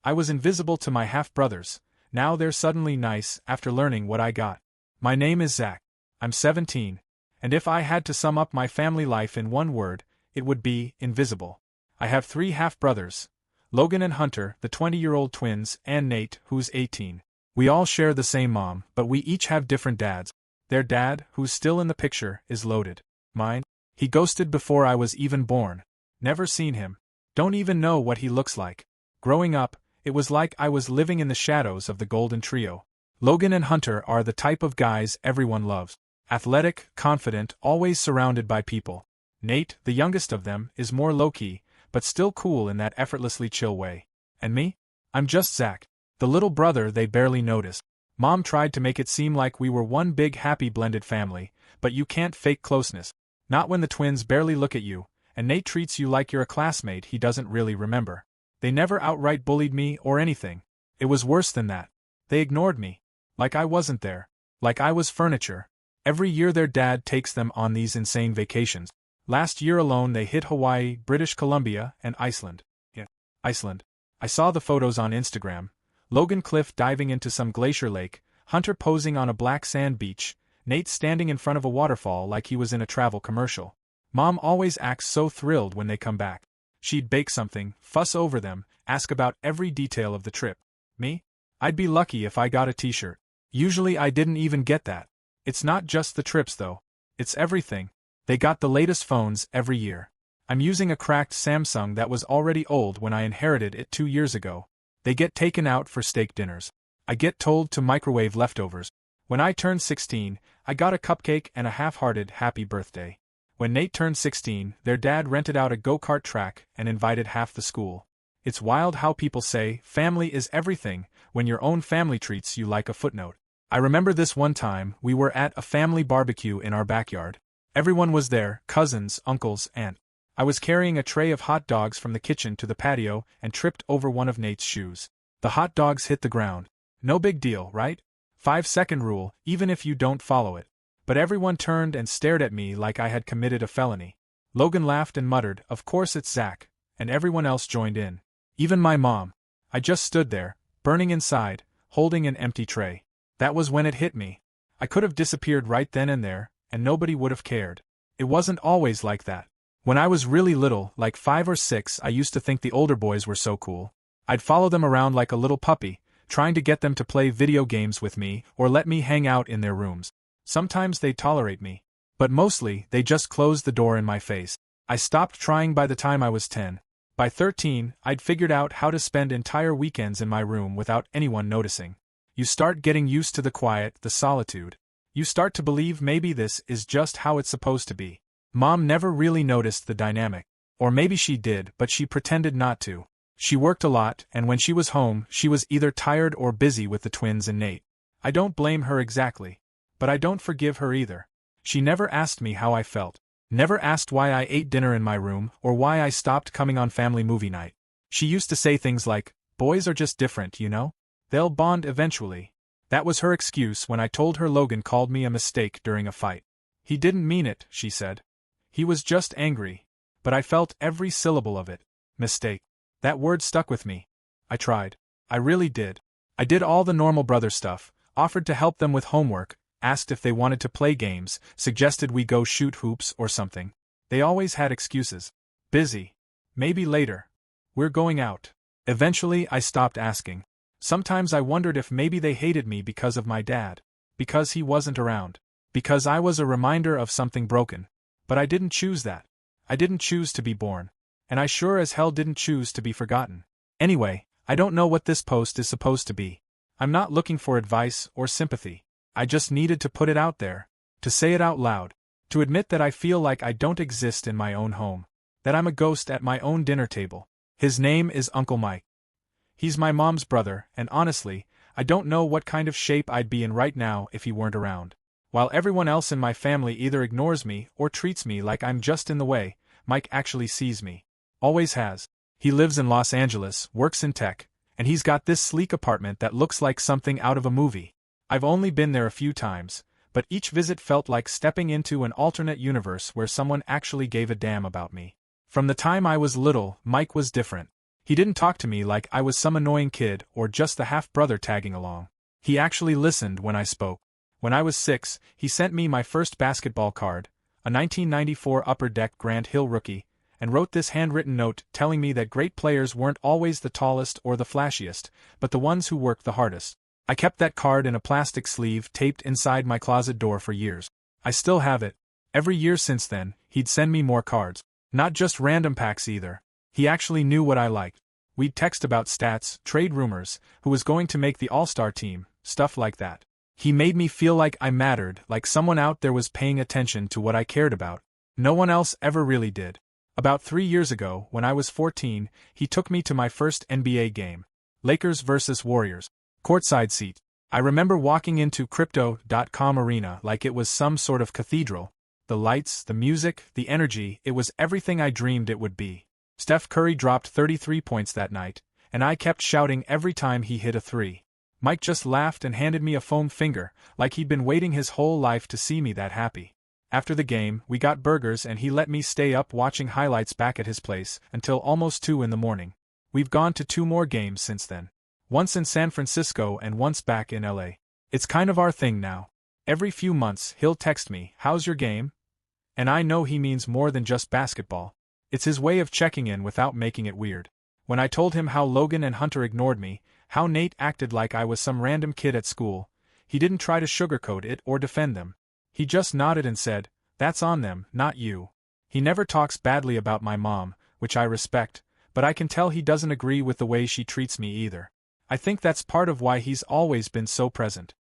I was invisible to my half-brothers. Now they're suddenly nice after learning what I got. My name is Zach. I'm 17. And if I had to sum up my family life in one word, it would be invisible. I have 3 half-brothers. Logan and Hunter, the 20-year-old twins, and Nate, who's 18. We all share the same mom, but we each have different dads. Their dad, who's still in the picture, is loaded. Mine? He ghosted before I was even born. Never seen him. Don't even know what he looks like. Growing up, it was like I was living in the shadows of the golden trio. Logan and Hunter are the type of guys everyone loves. Athletic, confident, always surrounded by people. Nate, the youngest of them, is more low-key, but still cool in that effortlessly chill way. And me? I'm just Zach, the little brother they barely noticed. Mom tried to make it seem like we were one big happy blended family, but you can't fake closeness. Not when the twins barely look at you, and Nate treats you like you're a classmate he doesn't really remember. They never outright bullied me or anything. It was worse than that. They ignored me. Like I wasn't there. Like I was furniture. Every year their dad takes them on these insane vacations. Last year alone they hit Hawaii, British Columbia, and Iceland. Yeah, Iceland. I saw the photos on Instagram. Logan Cliff diving into some glacier lake, Hunter posing on a black sand beach, Nate standing in front of a waterfall like he was in a travel commercial. Mom always acts so thrilled when they come back. She'd bake something, fuss over them, ask about every detail of the trip. Me? I'd be lucky if I got a t-shirt. Usually I didn't even get that. It's not just the trips though. It's everything. They got the latest phones every year. I'm using a cracked Samsung that was already old when I inherited it 2 years ago. They get taken out for steak dinners. I get told to microwave leftovers. When I turned 16, I got a cupcake and a half-hearted happy birthday. When Nate turned 16, their dad rented out a go-kart track and invited half the school. It's wild how people say, family is everything, when your own family treats you like a footnote. I remember this one time, we were at a family barbecue in our backyard. Everyone was there, cousins, uncles, aunt. I was carrying a tray of hot dogs from the kitchen to the patio and tripped over one of Nate's shoes. The hot dogs hit the ground. No big deal, right? 5-second rule, even if you don't follow it. But everyone turned and stared at me like I had committed a felony. Logan laughed and muttered, "Of course it's Zach," and everyone else joined in. Even my mom. I just stood there, burning inside, holding an empty tray. That was when it hit me. I could have disappeared right then and there, and nobody would have cared. It wasn't always like that. When I was really little, like 5 or 6, I used to think the older boys were so cool. I'd follow them around like a little puppy, trying to get them to play video games with me or let me hang out in their rooms. Sometimes they'd tolerate me. But mostly, they just closed the door in my face. I stopped trying by the time I was 10. By 13, I'd figured out how to spend entire weekends in my room without anyone noticing. You start getting used to the quiet, the solitude. You start to believe maybe this is just how it's supposed to be. Mom never really noticed the dynamic. Or maybe she did, but she pretended not to. She worked a lot, and when she was home, she was either tired or busy with the twins and Nate. I don't blame her exactly. But I don't forgive her either. She never asked me how I felt. Never asked why I ate dinner in my room or why I stopped coming on family movie night. She used to say things like, "Boys are just different, you know? They'll bond eventually." That was her excuse when I told her Logan called me a mistake during a fight. He didn't mean it, she said. He was just angry. But I felt every syllable of it. Mistake. That word stuck with me. I tried. I really did. I did all the normal brother stuff, offered to help them with homework, asked if they wanted to play games, suggested we go shoot hoops or something. They always had excuses. Busy. Maybe later. We're going out. Eventually I stopped asking. Sometimes I wondered if maybe they hated me because of my dad. Because he wasn't around. Because I was a reminder of something broken. But I didn't choose that. I didn't choose to be born. And I sure as hell didn't choose to be forgotten. Anyway, I don't know what this post is supposed to be. I'm not looking for advice or sympathy. I just needed to put it out there. To say it out loud. To admit that I feel like I don't exist in my own home. That I'm a ghost at my own dinner table. His name is Uncle Mike. He's my mom's brother, and honestly, I don't know what kind of shape I'd be in right now if he weren't around. While everyone else in my family either ignores me or treats me like I'm just in the way, Mike actually sees me. Always has. He lives in Los Angeles, works in tech, and he's got this sleek apartment that looks like something out of a movie. I've only been there a few times, but each visit felt like stepping into an alternate universe where someone actually gave a damn about me. From the time I was little, Mike was different. He didn't talk to me like I was some annoying kid or just the half-brother tagging along. He actually listened when I spoke. When I was 6, he sent me my first basketball card, a 1994 Upper Deck Grant Hill rookie, and wrote this handwritten note telling me that great players weren't always the tallest or the flashiest, but the ones who worked the hardest. I kept that card in a plastic sleeve taped inside my closet door for years. I still have it. Every year since then, he'd send me more cards. Not just random packs either. He actually knew what I liked. We'd text about stats, trade rumors, who was going to make the All-Star team, stuff like that. He made me feel like I mattered, like someone out there was paying attention to what I cared about. No one else ever really did. About 3 years ago, when I was 14, he took me to my first NBA game. Lakers vs. Warriors. Courtside seat. I remember walking into Crypto.com arena like it was some sort of cathedral. The lights, the music, the energy, it was everything I dreamed it would be. Steph Curry dropped 33 points that night, and I kept shouting every time he hit a three. Mike just laughed and handed me a foam finger, like he'd been waiting his whole life to see me that happy. After the game, we got burgers and he let me stay up watching highlights back at his place until almost 2 in the morning. We've gone to 2 more games since then. Once in San Francisco and once back in LA. It's kind of our thing now. Every few months he'll text me, "How's your game?" And I know he means more than just basketball. It's his way of checking in without making it weird. When I told him how Logan and Hunter ignored me, how Nate acted like I was some random kid at school, he didn't try to sugarcoat it or defend them. He just nodded and said, "That's on them, not you." He never talks badly about my mom, which I respect, but I can tell he doesn't agree with the way she treats me either. I think that's part of why he's always been so present.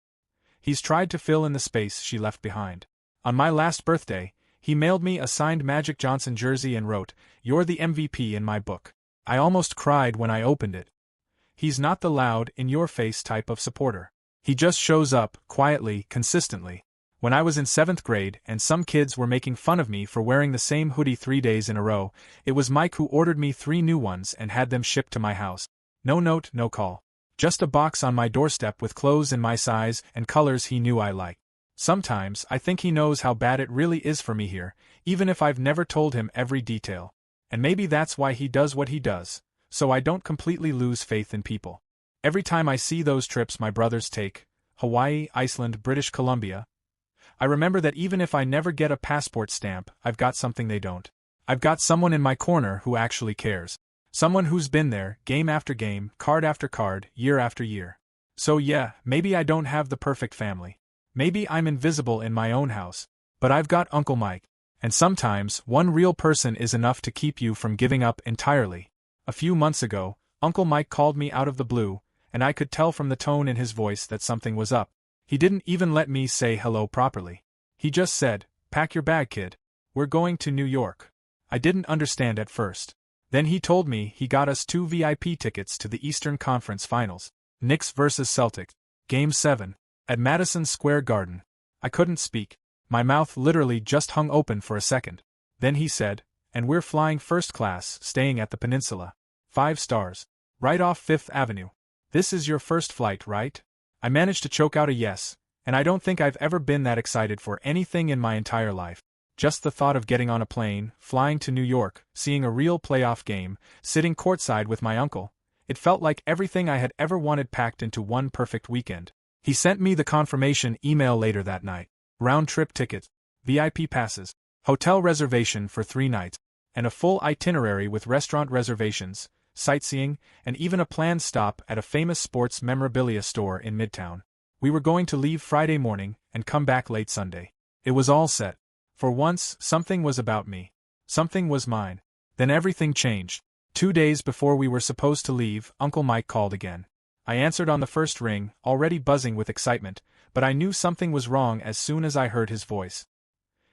He's tried to fill in the space she left behind. On my last birthday, he mailed me a signed Magic Johnson jersey and wrote, "You're the MVP in my book." I almost cried when I opened it. He's not the loud, in-your-face type of supporter. He just shows up, quietly, consistently. When I was in 7th grade and some kids were making fun of me for wearing the same hoodie 3 days in a row, it was Mike who ordered me 3 new ones and had them shipped to my house. No note, no call. Just a box on my doorstep with clothes in my size and colors he knew I liked. Sometimes I think he knows how bad it really is for me here, even if I've never told him every detail. And maybe that's why he does what he does, so I don't completely lose faith in people. Every time I see those trips my brothers take, Hawaii, Iceland, British Columbia, I remember that even if I never get a passport stamp, I've got something they don't. I've got someone in my corner who actually cares. Someone who's been there, game after game, card after card, year after year. So yeah, maybe I don't have the perfect family. Maybe I'm invisible in my own house. But I've got Uncle Mike. And sometimes, one real person is enough to keep you from giving up entirely. A few months ago, Uncle Mike called me out of the blue, and I could tell from the tone in his voice that something was up. He didn't even let me say hello properly. He just said, "Pack your bag, kid. We're going to New York." I didn't understand at first. Then he told me he got us 2 VIP tickets to the Eastern Conference Finals. Knicks vs. Celtics. Game 7. At Madison Square Garden. I couldn't speak. My mouth literally just hung open for a second. Then he said, "And we're flying first class, staying at the Peninsula. 5 stars. Right off 5th Avenue. This is your first flight, right?" I managed to choke out a yes, and I don't think I've ever been that excited for anything in my entire life. Just the thought of getting on a plane, flying to New York, seeing a real playoff game, sitting courtside with my uncle, it felt like everything I had ever wanted packed into one perfect weekend. He sent me the confirmation email later that night. Round-trip tickets, VIP passes, hotel reservation for 3 nights, and a full itinerary with restaurant reservations, sightseeing, and even a planned stop at a famous sports memorabilia store in Midtown. We were going to leave Friday morning and come back late Sunday. It was all set. For once, something was about me. Something was mine. Then everything changed. 2 days before we were supposed to leave, Uncle Mike called again. I answered on the first ring, already buzzing with excitement, but I knew something was wrong as soon as I heard his voice.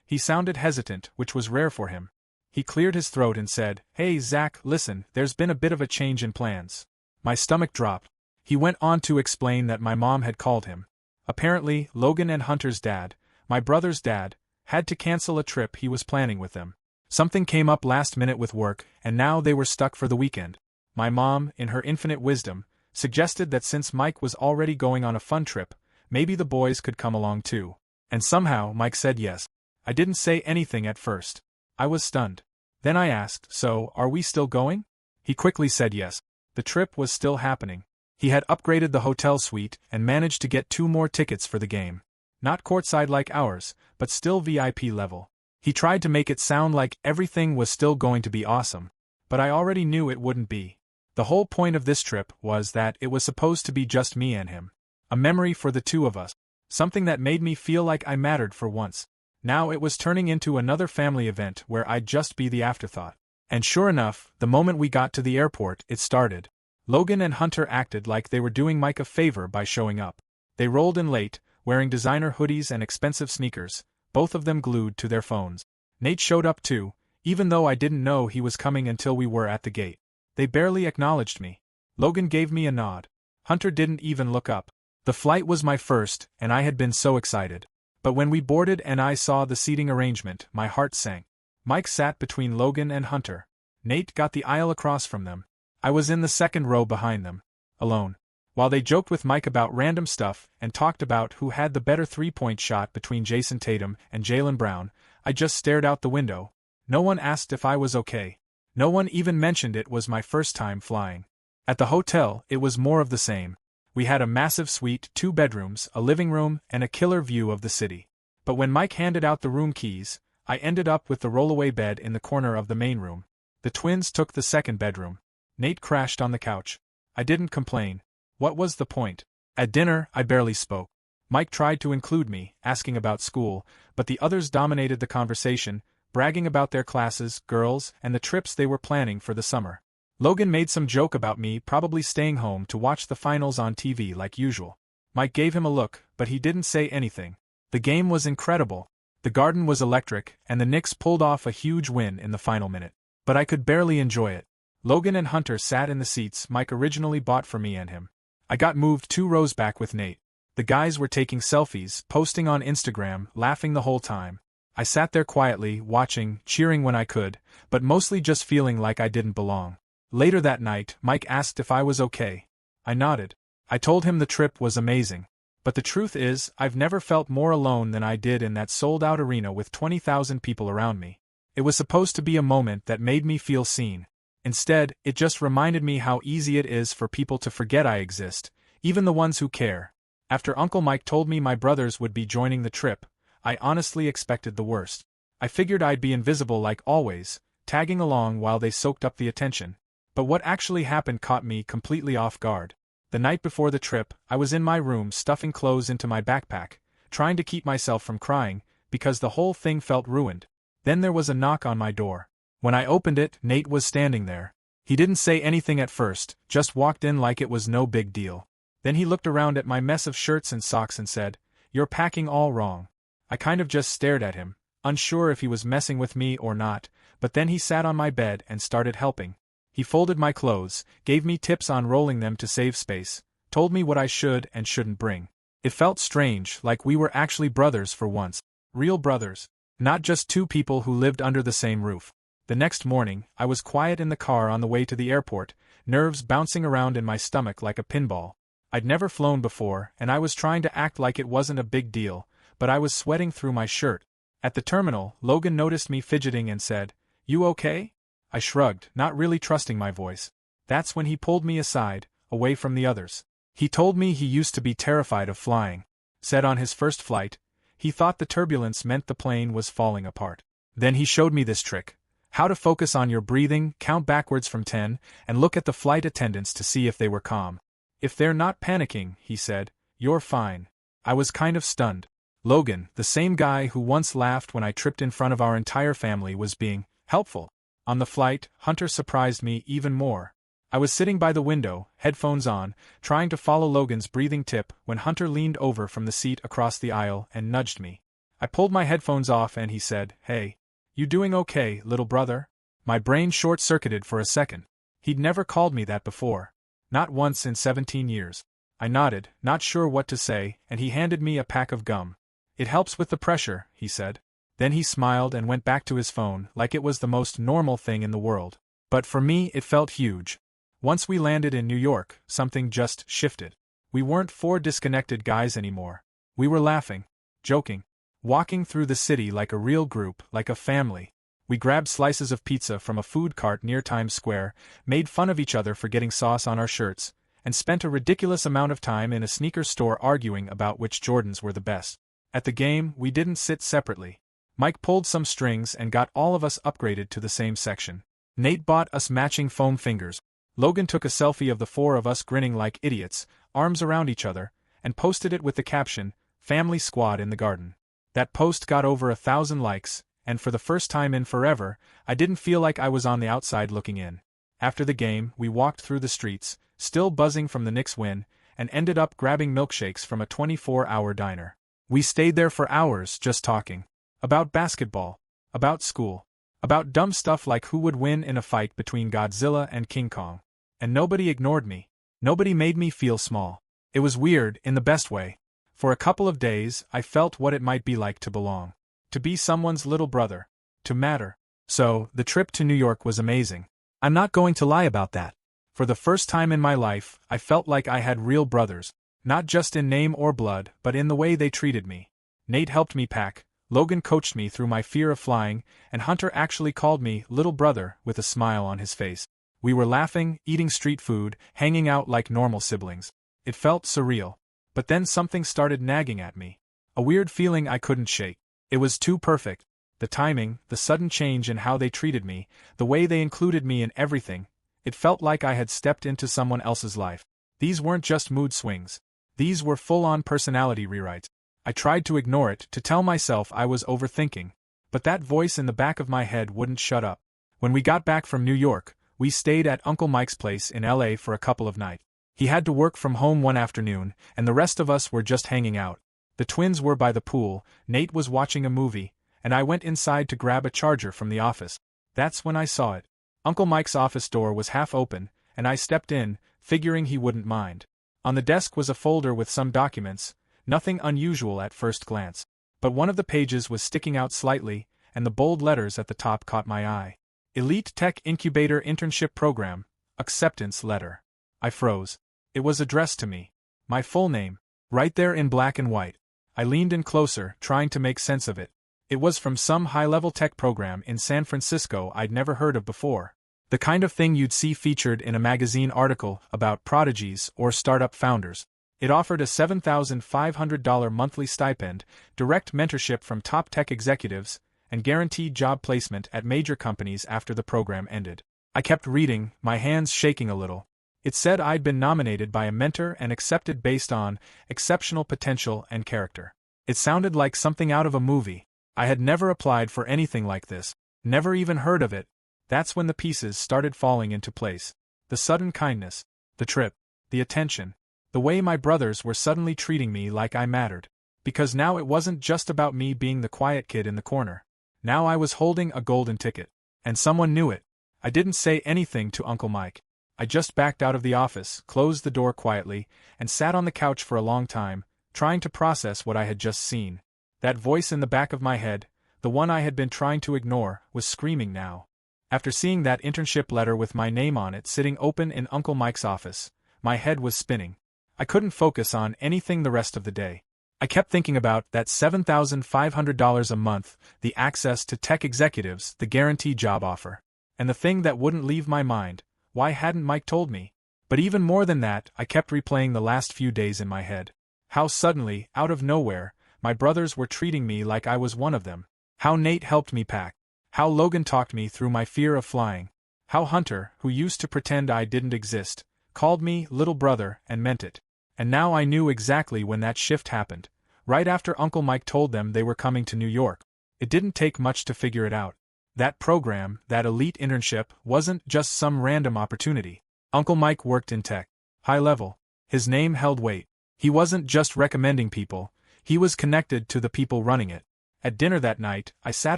He sounded hesitant, which was rare for him. He cleared his throat and said, "Hey Zach, listen, there's been a bit of a change in plans." My stomach dropped. He went on to explain that my mom had called him. Apparently, Logan and Hunter's dad, my brother's dad, had to cancel a trip he was planning with them. Something came up last minute with work, and now they were stuck for the weekend. My mom, in her infinite wisdom, suggested that since Mike was already going on a fun trip, maybe the boys could come along too. And somehow Mike said yes. I didn't say anything at first. I was stunned. Then I asked, "So, are we still going?" He quickly said yes. The trip was still happening. He had upgraded the hotel suite and managed to get 2 more tickets for the game. Not courtside like ours, but still VIP level. He tried to make it sound like everything was still going to be awesome, but I already knew it wouldn't be. The whole point of this trip was that it was supposed to be just me and him. A memory for the two of us. Something that made me feel like I mattered for once. Now it was turning into another family event where I'd just be the afterthought. And sure enough, the moment we got to the airport, it started. Logan and Hunter acted like they were doing Mike a favor by showing up. They rolled in late, wearing designer hoodies and expensive sneakers, both of them glued to their phones. Nate showed up too, even though I didn't know he was coming until we were at the gate. They barely acknowledged me. Logan gave me a nod. Hunter didn't even look up. The flight was my first, and I had been so excited. But when we boarded and I saw the seating arrangement, my heart sank. Mike sat between Logan and Hunter. Nate got the aisle across from them. I was in the second row behind them, alone. While they joked with Mike about random stuff and talked about who had the better three-point shot between Jason Tatum and Jaylen Brown, I just stared out the window. No one asked if I was okay. No one even mentioned it was my first time flying. At the hotel, it was more of the same. We had a massive suite, 2 bedrooms, a living room, and a killer view of the city. But when Mike handed out the room keys, I ended up with the rollaway bed in the corner of the main room. The twins took the second bedroom. Nate crashed on the couch. I didn't complain. What was the point? At dinner, I barely spoke. Mike tried to include me, asking about school, but the others dominated the conversation, bragging about their classes, girls, and the trips they were planning for the summer. Logan made some joke about me probably staying home to watch the finals on TV like usual. Mike gave him a look, but he didn't say anything. The game was incredible. The Garden was electric, and the Knicks pulled off a huge win in the final minute. But I could barely enjoy it. Logan and Hunter sat in the seats Mike originally bought for me and him. I got moved 2 rows back with Nate. The guys were taking selfies, posting on Instagram, laughing the whole time. I sat there quietly, watching, cheering when I could, but mostly just feeling like I didn't belong. Later that night, Mike asked if I was okay. I nodded. I told him the trip was amazing. But the truth is, I've never felt more alone than I did in that sold-out arena with 20,000 people around me. It was supposed to be a moment that made me feel seen. Instead, it just reminded me how easy it is for people to forget I exist, even the ones who care. After Uncle Mike told me my brothers would be joining the trip, I honestly expected the worst. I figured I'd be invisible like always, tagging along while they soaked up the attention. But what actually happened caught me completely off guard. The night before the trip, I was in my room stuffing clothes into my backpack, trying to keep myself from crying, because the whole thing felt ruined. Then there was a knock on my door. When I opened it, Nate was standing there. He didn't say anything at first, just walked in like it was no big deal. Then he looked around at my mess of shirts and socks and said, "You're packing all wrong." I kind of just stared at him, unsure if he was messing with me or not, but then he sat on my bed and started helping. He folded my clothes, gave me tips on rolling them to save space, told me what I should and shouldn't bring. It felt strange, like we were actually brothers for once. Real brothers. Not just 2 people who lived under the same roof. The next morning, I was quiet in the car on the way to the airport, nerves bouncing around in my stomach like a pinball. I'd never flown before, and I was trying to act like it wasn't a big deal, but I was sweating through my shirt. At the terminal, Logan noticed me fidgeting and said, "You okay?" I shrugged, not really trusting my voice. That's when he pulled me aside, away from the others. He told me he used to be terrified of flying. Said on his first flight, he thought the turbulence meant the plane was falling apart. Then he showed me this trick. How to focus on your breathing, count backwards from 10, and look at the flight attendants to see if they were calm. "If they're not panicking," he said, "you're fine." I was kind of stunned. Logan, the same guy who once laughed when I tripped in front of our entire family, was being helpful. On the flight, Hunter surprised me even more. I was sitting by the window, headphones on, trying to follow Logan's breathing tip when Hunter leaned over from the seat across the aisle and nudged me. I pulled my headphones off and he said, "Hey, you doing okay, little brother?" My brain short-circuited for a second. He'd never called me that before. Not once in 17 years. I nodded, not sure what to say, and he handed me a pack of gum. "It helps with the pressure," he said. Then he smiled and went back to his phone like it was the most normal thing in the world. But for me it felt huge. Once we landed in New York, something just shifted. We weren't 4 disconnected guys anymore. We were laughing, joking, walking through the city like a real group, like a family. We grabbed slices of pizza from a food cart near Times Square, made fun of each other for getting sauce on our shirts, and spent a ridiculous amount of time in a sneaker store arguing about which Jordans were the best. At the game, we didn't sit separately. Mike pulled some strings and got all of us upgraded to the same section. Nate bought us matching foam fingers. Logan took a selfie of the four of us grinning like idiots, arms around each other, and posted it with the caption, "Family Squad in the Garden." That post got over 1,000 likes, and for the first time in forever, I didn't feel like I was on the outside looking in. After the game, we walked through the streets, still buzzing from the Knicks win, and ended up grabbing milkshakes from a 24-hour diner. We stayed there for hours just talking. About basketball, about school, about dumb stuff like who would win in a fight between Godzilla and King Kong. And nobody ignored me. Nobody made me feel small. It was weird, in the best way. For a couple of days, I felt what it might be like to belong. To be someone's little brother. To matter. So, the trip to New York was amazing. I'm not going to lie about that. For the first time in my life, I felt like I had real brothers. Not just in name or blood, but in the way they treated me. Nate helped me pack, Logan coached me through my fear of flying, and Hunter actually called me little brother with a smile on his face. We were laughing, eating street food, hanging out like normal siblings. It felt surreal. But then something started nagging at me. A weird feeling I couldn't shake. It was too perfect. The timing, the sudden change in how they treated me, the way they included me in everything. It felt like I had stepped into someone else's life. These weren't just mood swings. These were full-on personality rewrites. I tried to ignore it, to tell myself I was overthinking. But that voice in the back of my head wouldn't shut up. When we got back from New York, we stayed at Uncle Mike's place in LA for a couple of nights. He had to work from home one afternoon, and the rest of us were just hanging out. The twins were by the pool, Nate was watching a movie, and I went inside to grab a charger from the office. That's when I saw it. Uncle Mike's office door was half open, and I stepped in, figuring he wouldn't mind. On the desk was a folder with some documents, nothing unusual at first glance. But one of the pages was sticking out slightly, and the bold letters at the top caught my eye. Elite Tech Incubator Internship Program, Acceptance Letter. I froze. It was addressed to me. My full name. Right there in black and white. I leaned in closer, trying to make sense of it. It was from some high-level tech program in San Francisco I'd never heard of before. The kind of thing you'd see featured in a magazine article about prodigies or startup founders. It offered a $7,500 monthly stipend, direct mentorship from top tech executives, and guaranteed job placement at major companies after the program ended. I kept reading, my hands shaking a little. It said I'd been nominated by a mentor and accepted based on exceptional potential and character. It sounded like something out of a movie. I had never applied for anything like this, never even heard of it. That's when the pieces started falling into place. The sudden kindness, the trip, the attention, the way my brothers were suddenly treating me like I mattered. Because now it wasn't just about me being the quiet kid in the corner. Now I was holding a golden ticket. And someone knew it. I didn't say anything to Uncle Mike. I just backed out of the office, closed the door quietly, and sat on the couch for a long time, trying to process what I had just seen. That voice in the back of my head, the one I had been trying to ignore, was screaming now. After seeing that internship letter with my name on it sitting open in Uncle Mike's office, my head was spinning. I couldn't focus on anything the rest of the day. I kept thinking about that $7,500 a month, the access to tech executives, the guaranteed job offer. And the thing that wouldn't leave my mind, why hadn't Mike told me? But even more than that, I kept replaying the last few days in my head. How suddenly, out of nowhere, my brothers were treating me like I was one of them. How Nate helped me pack. How Logan talked me through my fear of flying. How Hunter, who used to pretend I didn't exist, called me little brother and meant it. And now I knew exactly when that shift happened. Right after Uncle Mike told them they were coming to New York. It didn't take much to figure it out. That program, that elite internship, wasn't just some random opportunity. Uncle Mike worked in tech. High level. His name held weight. He wasn't just recommending people, he was connected to the people running it. At dinner that night, I sat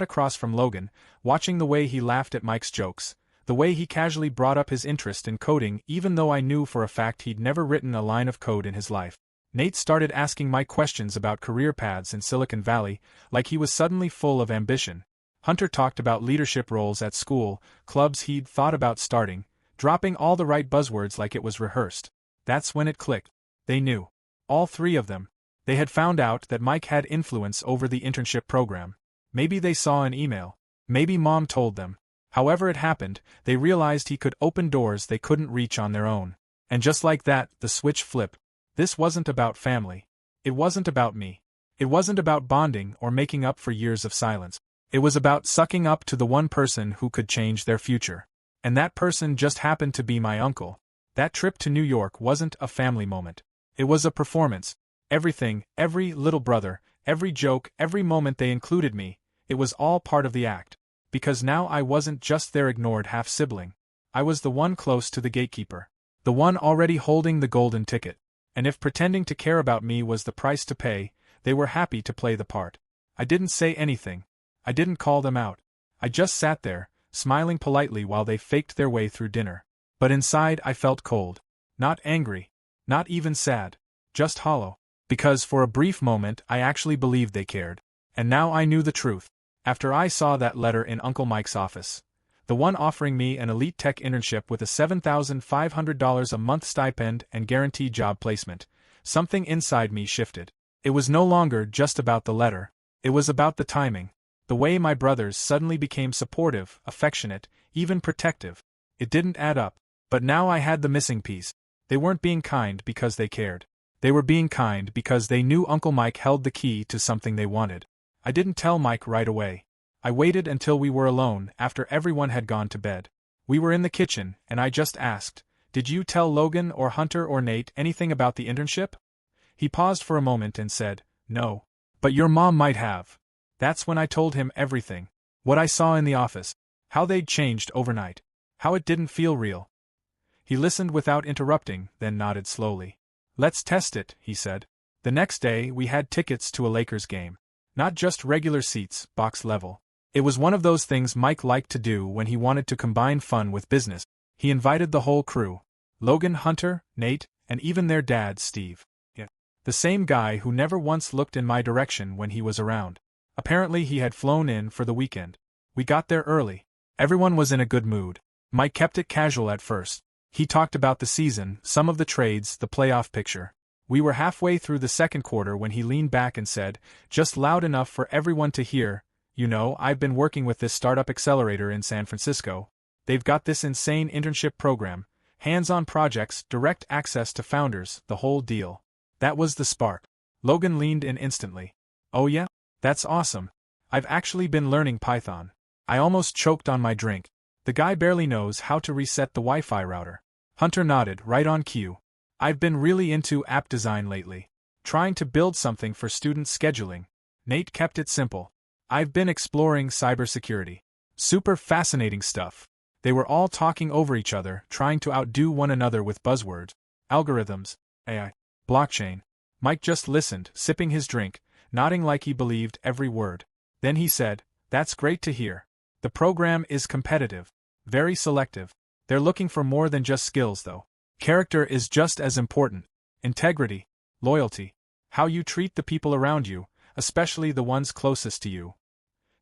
across from Logan, watching the way he laughed at Mike's jokes, the way he casually brought up his interest in coding even though I knew for a fact he'd never written a line of code in his life. Nate started asking Mike questions about career paths in Silicon Valley, like he was suddenly full of ambition. Hunter talked about leadership roles at school, clubs he'd thought about starting, dropping all the right buzzwords like it was rehearsed. That's when it clicked. They knew. All three of them. They had found out that Mike had influence over the internship program. Maybe they saw an email. Maybe Mom told them. However it happened, they realized he could open doors they couldn't reach on their own. And just like that, the switch flipped. This wasn't about family. It wasn't about me. It wasn't about bonding or making up for years of silence. It was about sucking up to the one person who could change their future. And that person just happened to be my uncle. That trip to New York wasn't a family moment. It was a performance. Everything, every little brother, every joke, every moment they included me, it was all part of the act. Because now I wasn't just their ignored half-sibling. I was the one close to the gatekeeper. The one already holding the golden ticket. And if pretending to care about me was the price to pay, they were happy to play the part. I didn't say anything. I didn't call them out. I just sat there, smiling politely while they faked their way through dinner. But inside I felt cold. Not angry. Not even sad. Just hollow. Because for a brief moment I actually believed they cared. And now I knew the truth. After I saw that letter in Uncle Mike's office, the one offering me an elite tech internship with a $7,500 a month stipend and guaranteed job placement, something inside me shifted. It was no longer just about the letter. It was about the timing. The way my brothers suddenly became supportive, affectionate, even protective. It didn't add up. But now I had the missing piece. They weren't being kind because they cared. They were being kind because they knew Uncle Mike held the key to something they wanted. I didn't tell Mike right away. I waited until we were alone after everyone had gone to bed. We were in the kitchen, and I just asked, "Did you tell Logan or Hunter or Nate anything about the internship?" He paused for a moment and said, "No. But your mom might have." That's when I told him everything. What I saw in the office. How they'd changed overnight. How it didn't feel real. He listened without interrupting, then nodded slowly. "Let's test it," he said. The next day we had tickets to a Lakers game. Not just regular seats, box level. It was one of those things Mike liked to do when he wanted to combine fun with business. He invited the whole crew. Logan, Hunter, Nate, and even their dad, Steve. The same guy who never once looked in my direction when he was around. Apparently he had flown in for the weekend. We got there early. Everyone was in a good mood. Mike kept it casual at first. He talked about the season, some of the trades, the playoff picture. We were halfway through the second quarter when he leaned back and said, just loud enough for everyone to hear, "You know, I've been working with this startup accelerator in San Francisco. They've got this insane internship program, hands-on projects, direct access to founders, the whole deal." That was the spark. Logan leaned in instantly. "Oh yeah? That's awesome. I've actually been learning Python." I almost choked on my drink. The guy barely knows how to reset the Wi-Fi router. Hunter nodded, right on cue. "I've been really into app design lately. Trying to build something for student scheduling." Nate kept it simple. "I've been exploring cybersecurity. Super fascinating stuff." They were all talking over each other, trying to outdo one another with buzzwords. Algorithms, AI, blockchain. Mike just listened, sipping his drink, nodding like he believed every word. Then he said, "That's great to hear. The program is competitive. Very selective. They're looking for more than just skills though. Character is just as important. Integrity, loyalty, how you treat the people around you, especially the ones closest to you."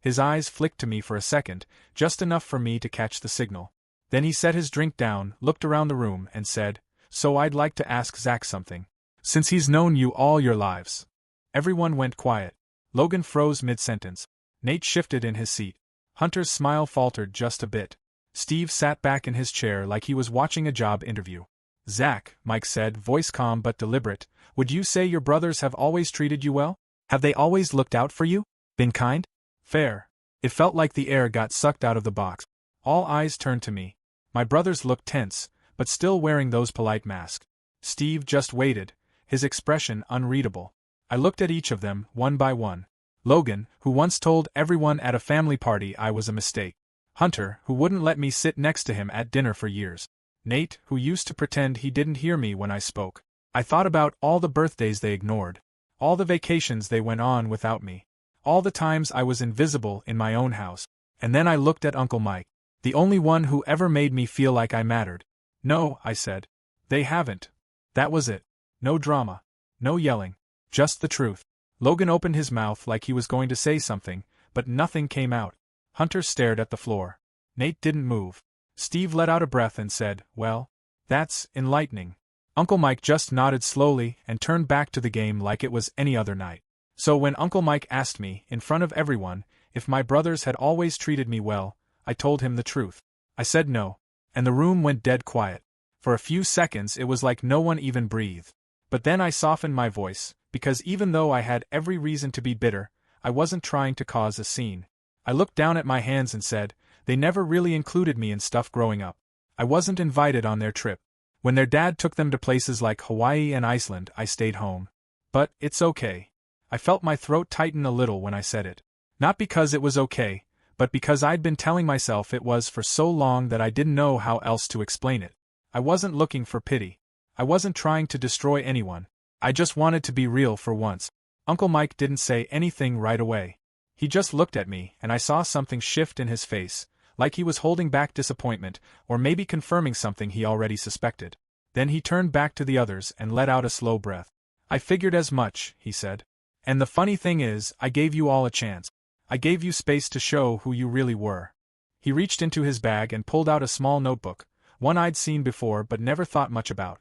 His eyes flicked to me for a second, just enough for me to catch the signal. Then he set his drink down, looked around the room, and said, "So I'd like to ask Zach something. Since he's known you all your lives." Everyone went quiet. Logan froze mid-sentence. Nate shifted in his seat. Hunter's smile faltered just a bit. Steve sat back in his chair like he was watching a job interview. "Zach," Mike said, voice calm but deliberate, "would you say your brothers have always treated you well? Have they always looked out for you? Been kind? Fair?" It felt like the air got sucked out of the box. All eyes turned to me. My brothers looked tense, but still wearing those polite masks. Steve just waited, his expression unreadable. I looked at each of them, one by one. Logan, who once told everyone at a family party I was a mistake. Hunter, who wouldn't let me sit next to him at dinner for years. Nate, who used to pretend he didn't hear me when I spoke. I thought about all the birthdays they ignored. All the vacations they went on without me. All the times I was invisible in my own house. And then I looked at Uncle Mike. The only one who ever made me feel like I mattered. "No," I said. "They haven't." That was it. No drama. No yelling. Just the truth. Logan opened his mouth like he was going to say something, but nothing came out. Hunter stared at the floor. Nate didn't move. Steve let out a breath and said, "Well, that's enlightening." Uncle Mike just nodded slowly and turned back to the game like it was any other night. So when Uncle Mike asked me, in front of everyone, If my brothers had always treated me well, I told him the truth. I said no, and the room went dead quiet. For a few seconds it was like no one even breathed. But then I softened my voice, because even though I had every reason to be bitter, I wasn't trying to cause a scene. I looked down at my hands and said, they never really included me in stuff growing up. I wasn't invited on their trip. When their dad took them to places like Hawaii and Iceland, I stayed home. But it's okay. I felt my throat tighten a little when I said it. Not because it was okay, but because I'd been telling myself it was for so long that I didn't know how else to explain it. I wasn't looking for pity. I wasn't trying to destroy anyone. I just wanted to be real for once. Uncle Mike didn't say anything right away. He just looked at me, and I saw something shift in his face, like he was holding back disappointment, or maybe confirming something he already suspected. Then he turned back to the others and let out a slow breath. I figured as much, he said. And the funny thing is, I gave you all a chance. I gave you space to show who you really were. He reached into his bag and pulled out a small notebook, one I'd seen before but never thought much about.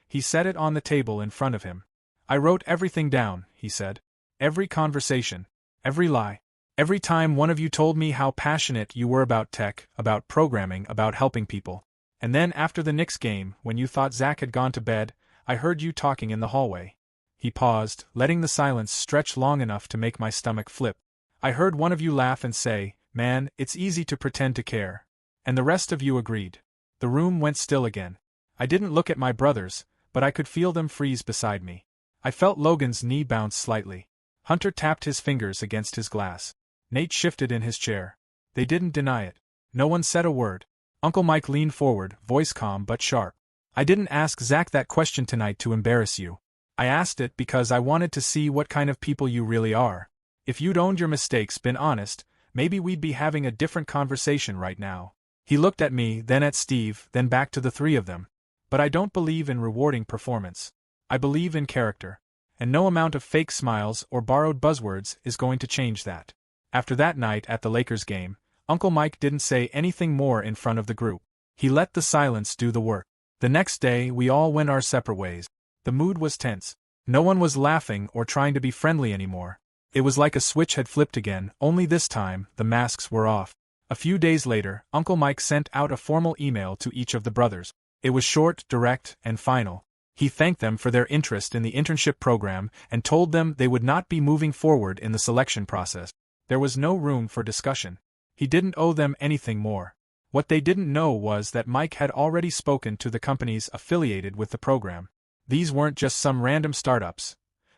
He set it on the table in front of him. I wrote everything down, he said. Every conversation. Every lie. Every time one of you told me how passionate you were about tech, about programming, about helping people. And then after the Knicks game, when you thought Zach had gone to bed, I heard you talking in the hallway. He paused, letting the silence stretch long enough to make my stomach flip. I heard one of you laugh and say, "Man, it's easy to pretend to care." And the rest of you agreed. The room went still again. I didn't look at my brothers, but I could feel them freeze beside me. I felt Logan's knee bounce slightly. Hunter tapped his fingers against his glass. Nate shifted in his chair. They didn't deny it. No one said a word. Uncle Mike leaned forward, voice calm but sharp. I didn't ask Zach that question tonight to embarrass you. I asked it because I wanted to see what kind of people you really are. If you'd owned your mistakes, been honest, maybe we'd be having a different conversation right now. He looked at me, then at Steve, then back to the three of them. But I don't believe in rewarding performance. I believe in character. And no amount of fake smiles or borrowed buzzwords is going to change that. After that night at the Lakers game, Uncle Mike didn't say anything more in front of the group. He let the silence do the work. The next day, we all went our separate ways. The mood was tense. No one was laughing or trying to be friendly anymore. It was like a switch had flipped again, only this time, the masks were off. A few days later, Uncle Mike sent out a formal email to each of the brothers. It was short, direct, and final. He thanked them for their interest in the internship program and told them they would not be moving forward in the selection process. There was no room for discussion. He didn't owe them anything more. What they didn't know was that Mike had already spoken to the companies affiliated with the program. These weren't just some random startups.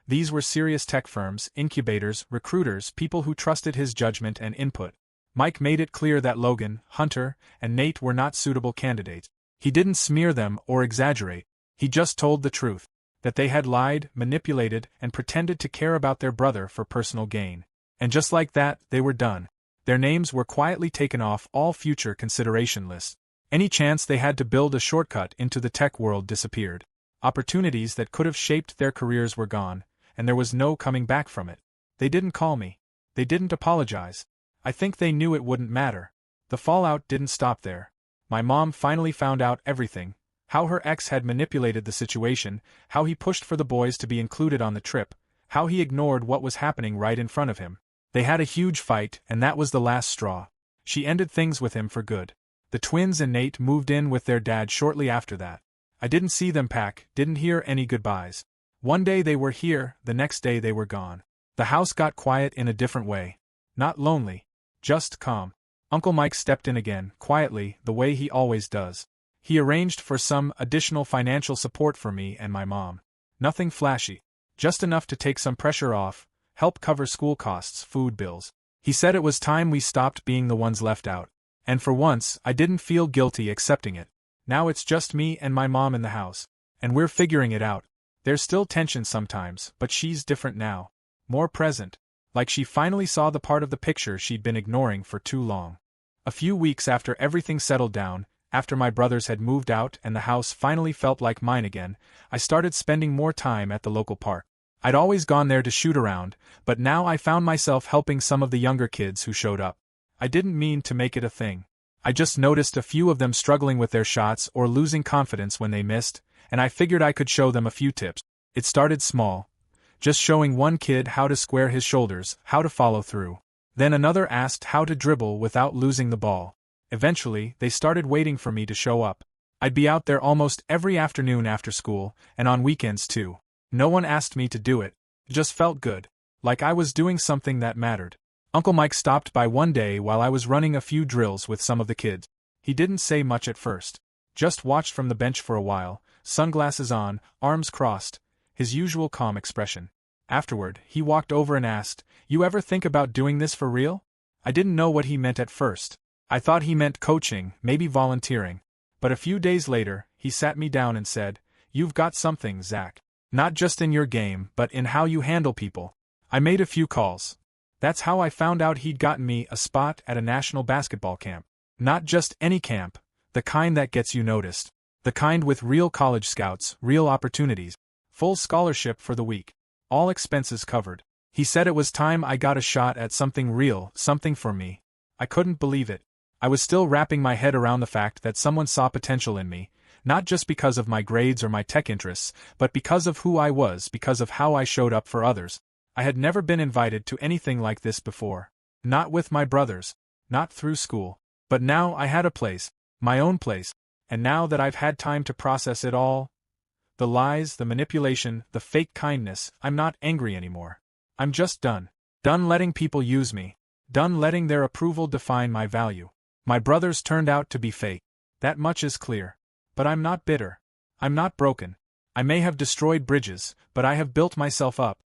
These were serious tech firms, incubators, recruiters, people who trusted his judgment and input. Mike made it clear that Logan, Hunter, and Nate were not suitable candidates. He didn't smear them or exaggerate. He just told the truth. That they had lied, manipulated, and pretended to care about their brother for personal gain. And just like that, they were done. Their names were quietly taken off all future consideration lists. Any chance they had to build a shortcut into the tech world disappeared. Opportunities that could have shaped their careers were gone, and there was no coming back from it. They didn't call me. They didn't apologize. I think they knew it wouldn't matter. The fallout didn't stop there. My mom finally found out everything. How her ex had manipulated the situation, how he pushed for the boys to be included on the trip, how he ignored what was happening right in front of him. They had a huge fight, and that was the last straw. She ended things with him for good. The twins and Nate moved in with their dad shortly after that. I didn't see them pack, didn't hear any goodbyes. One day they were here, the next day they were gone. The house got quiet in a different way. Not lonely. Just calm. Uncle Mike stepped in again, quietly, the way he always does. He arranged for some additional financial support for me and my mom. Nothing flashy. Just enough to take some pressure off, help cover school costs, food bills. He said it was time we stopped being the ones left out. And for once, I didn't feel guilty accepting it. Now it's just me and my mom in the house. And we're figuring it out. There's still tension sometimes, but she's different now. More present. Like she finally saw the part of the picture she'd been ignoring for too long. A few weeks after everything settled down, after my brothers had moved out and the house finally felt like mine again, I started spending more time at the local park. I'd always gone there to shoot around, but now I found myself helping some of the younger kids who showed up. I didn't mean to make it a thing. I just noticed a few of them struggling with their shots or losing confidence when they missed, and I figured I could show them a few tips. It started small. Just showing one kid how to square his shoulders, how to follow through. Then another asked how to dribble without losing the ball. Eventually, they started waiting for me to show up. I'd be out there almost every afternoon after school, and on weekends too. No one asked me to do it. It just felt good. Like I was doing something that mattered. Uncle Mike stopped by one day while I was running a few drills with some of the kids. He didn't say much at first. Just watched from the bench for a while, sunglasses on, arms crossed, his usual calm expression. Afterward, he walked over and asked, "You ever think about doing this for real?" I didn't know what he meant at first. I thought he meant coaching, maybe volunteering. But a few days later, he sat me down and said, "You've got something, Zach. Not just in your game, but in how you handle people." I made a few calls. That's how I found out he'd gotten me a spot at a national basketball camp. Not just any camp, the kind that gets you noticed. The kind with real college scouts, real opportunities. Full scholarship for the week. All expenses covered. He said it was time I got a shot at something real, something for me. I couldn't believe it. I was still wrapping my head around the fact that someone saw potential in me, not just because of my grades or my tech interests, but because of who I was, because of how I showed up for others. I had never been invited to anything like this before. Not with my brothers. Not through school. But now I had a place. My own place. And now that I've had time to process it all, the lies, the manipulation, the fake kindness, I'm not angry anymore. I'm just done. Done letting people use me. Done letting their approval define my value. My brothers turned out to be fake. That much is clear. But I'm not bitter. I'm not broken. I may have destroyed bridges, but I have built myself up.